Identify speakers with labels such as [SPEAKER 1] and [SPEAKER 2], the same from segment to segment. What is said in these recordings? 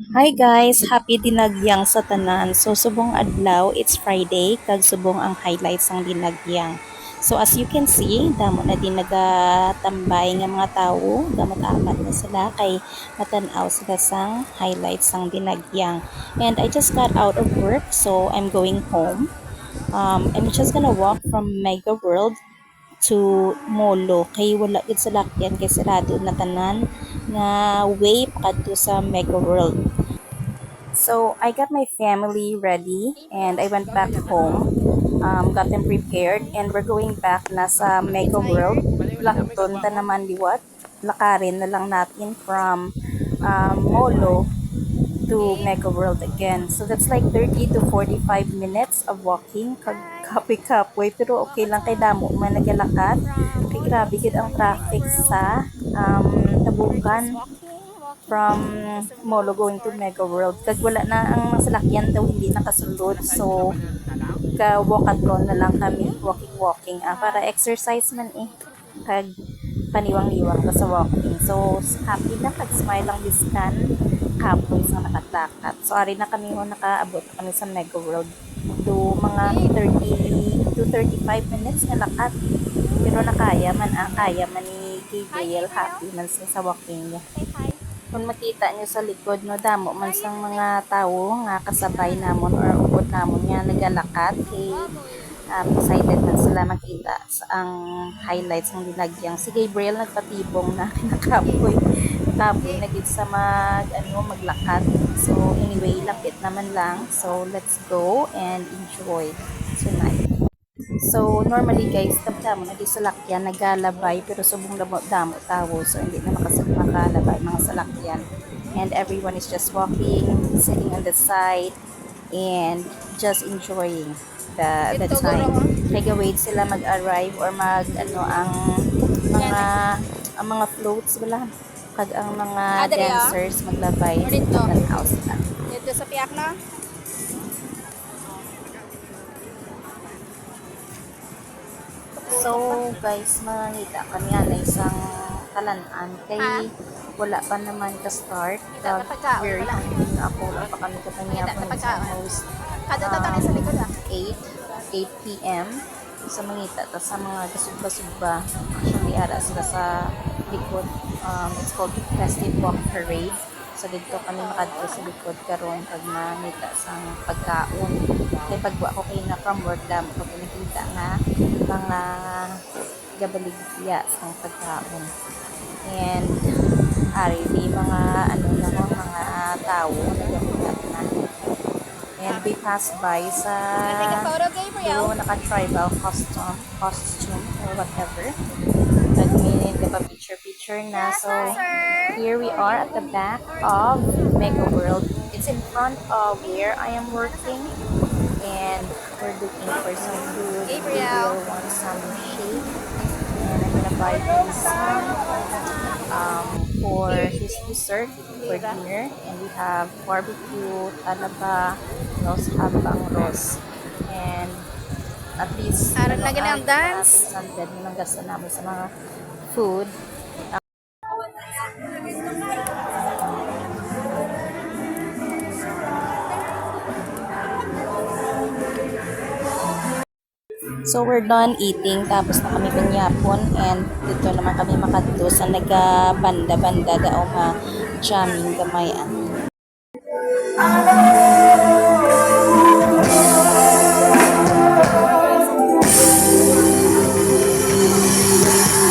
[SPEAKER 1] Hi guys, happy dinagyang sa tanan. So subong adlaw, it's Friday, kag subong ang highlights ng dinagyang. So as you can see, damo na din nagatambay nga mga tawo, gamot amat na sila kay matanaw sila sang highlights ng dinagyang. And I just got out of work, so I'm going home. I'm just gonna walk from Mega World to Molo kay wala gid sa lakyan kay sarado na tanan nga way pakadto sa Mega World. So I got my family ready and I went back home, got them prepared, and we're going back na sa Mega World. Lakton ta naman liwat. Lakarin na lang natin from Molo to Mega World again. So that's like 30 to 45 minutes of walking. Kapoy-kapoy pero okay lang kay damo man nagalakad. Kay grabe gid ang traffic sa Tabukan from Molo going to Mega World. Kag wala na ang salakyan daw hindi nakasulod. So ka-walkathon na lang kami, walking para exercise man kag paniwang-iwang ka sa walking. So happy na kag smile lang biskan kapoy sa nakatakat. So ari na kami nakaabot na kami sa Mega World. Do mga 30 to 35 minutes nga lakad. Pero kaya man ni Gabriel, happy man siya sa walking niya. Kung makita nyo sa likod no, damo man sang mga tao nga kasabay namon or ubod namon nga nagalakad kay excited man sila makita sa ang highlights ng dinagyang. Si Gabriel nagpatibong na kinakapoy na gid sa maglakad. So anyway, lapit naman lang. So let's go and enjoy tonight. So, normally guys, tamtamo na di salakyan, nagalabay, pero subong damo tawo, so hindi na makalabay mga salakyan. And everyone is just walking, sitting on the side, and just enjoying the time. Nag-wait sila mag-arrive or ang mga floats wala kag ang mga dancers maglabay ng house na.
[SPEAKER 2] Dito sa piyak na?
[SPEAKER 1] So guys, manita kami na isang talanaan kay wala pa naman ka-start. Very hungry na ako. Wala pa kami katanya po sa host 8 p.m. sa mangita. Tapos sa mga gasugba-sugba, actually ara sila sa likod. It's called Festive Walk Parade. So dito kami makadto sa likod karon pag manita sang pagkaon. Kay pagwa ko kay na from work dam ko nakita nga mga gabaligya sang pagkaon. And ari di mga mga tao nagamitat na. And we pass by sa naka-tribal costume or whatever. Nag-minute pa picture na. So here we are at the back of Mega World. It's in front of where I am working. And we're looking for some food. Gabriel wants some shake. And I'm gonna buy him some for his dessert for dinner. And we have barbecue, talaba, we also have bangros. And at least
[SPEAKER 2] dance.
[SPEAKER 1] 600 yung gasta namin sa mga food. So we're done eating, tapos na kami kanyapon, and dito naman kami makadto sa naga-banda-banda daw jamming gamay.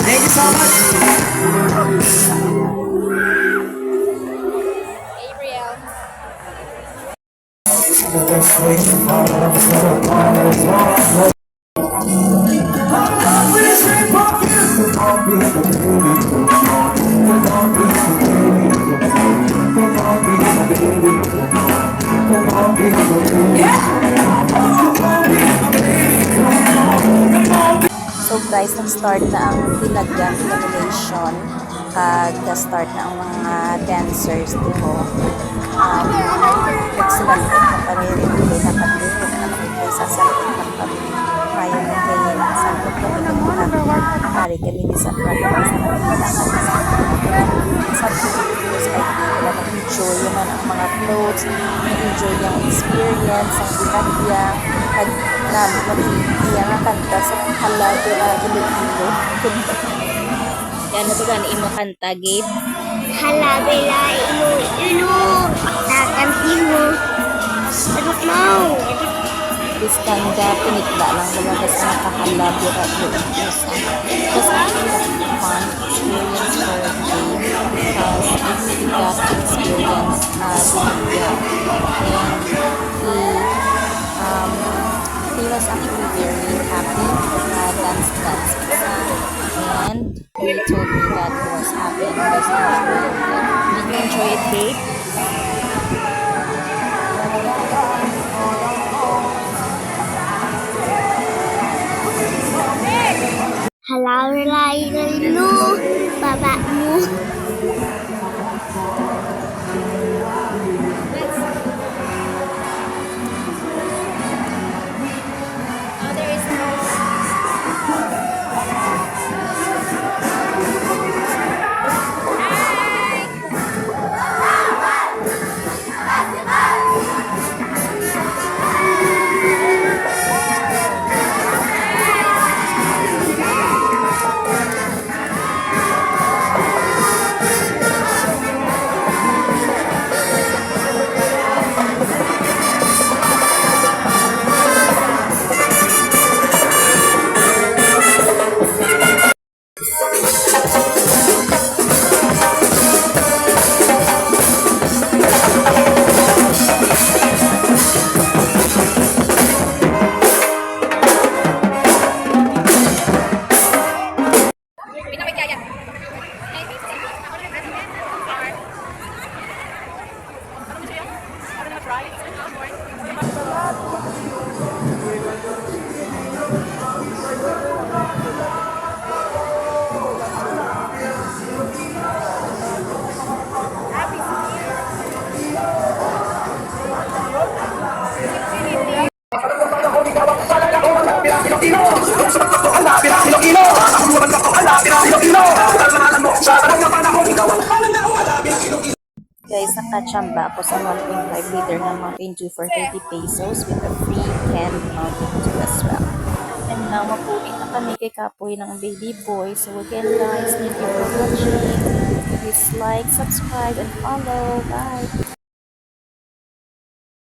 [SPEAKER 3] Thank you so much.
[SPEAKER 2] Gabriel.
[SPEAKER 1] So guys, nag-start na ang Dinagyang illumination. Kag-start na ang mga dancers dito. Nagsilang ng kami rin na kami. Na kami sa salapit ng kami. Kaya na kayo sa kami ng mga hari kami ni sa pratas na kami sa videos ay wala mag-enjoy naman ang mga floats, na-enjoy yung experience, ang dinagyang, at nag-iya nga kanta sa Haladura, Iloilo. Yan, ano ba gani imo kanta, Gabe?
[SPEAKER 3] Halabela ilu-ilu. Takanti mo. Sarap mo.
[SPEAKER 1] Iskanda, pinikla lang lumabas ang Haladura, Iloilo. Just actually a fun experience for Gabe because he got to experience dinagya. And he was actually very happy, dance pizza, and he told me that he was happy and he was enjoying it. Did you enjoy it, babe?
[SPEAKER 3] Halabela ilu-ilu. Baba mo.
[SPEAKER 2] Oh, there is no. Pinamay kaya.
[SPEAKER 1] Guys, nakachamba ako sa 1.5 liter ng Mountain Dew for 30 pesos with a free canned Mountain Dew as well. And now, mapuwi na kami kay Kapoy ng baby boy. So again guys, thank you for watching. Please like, subscribe, and follow. Bye!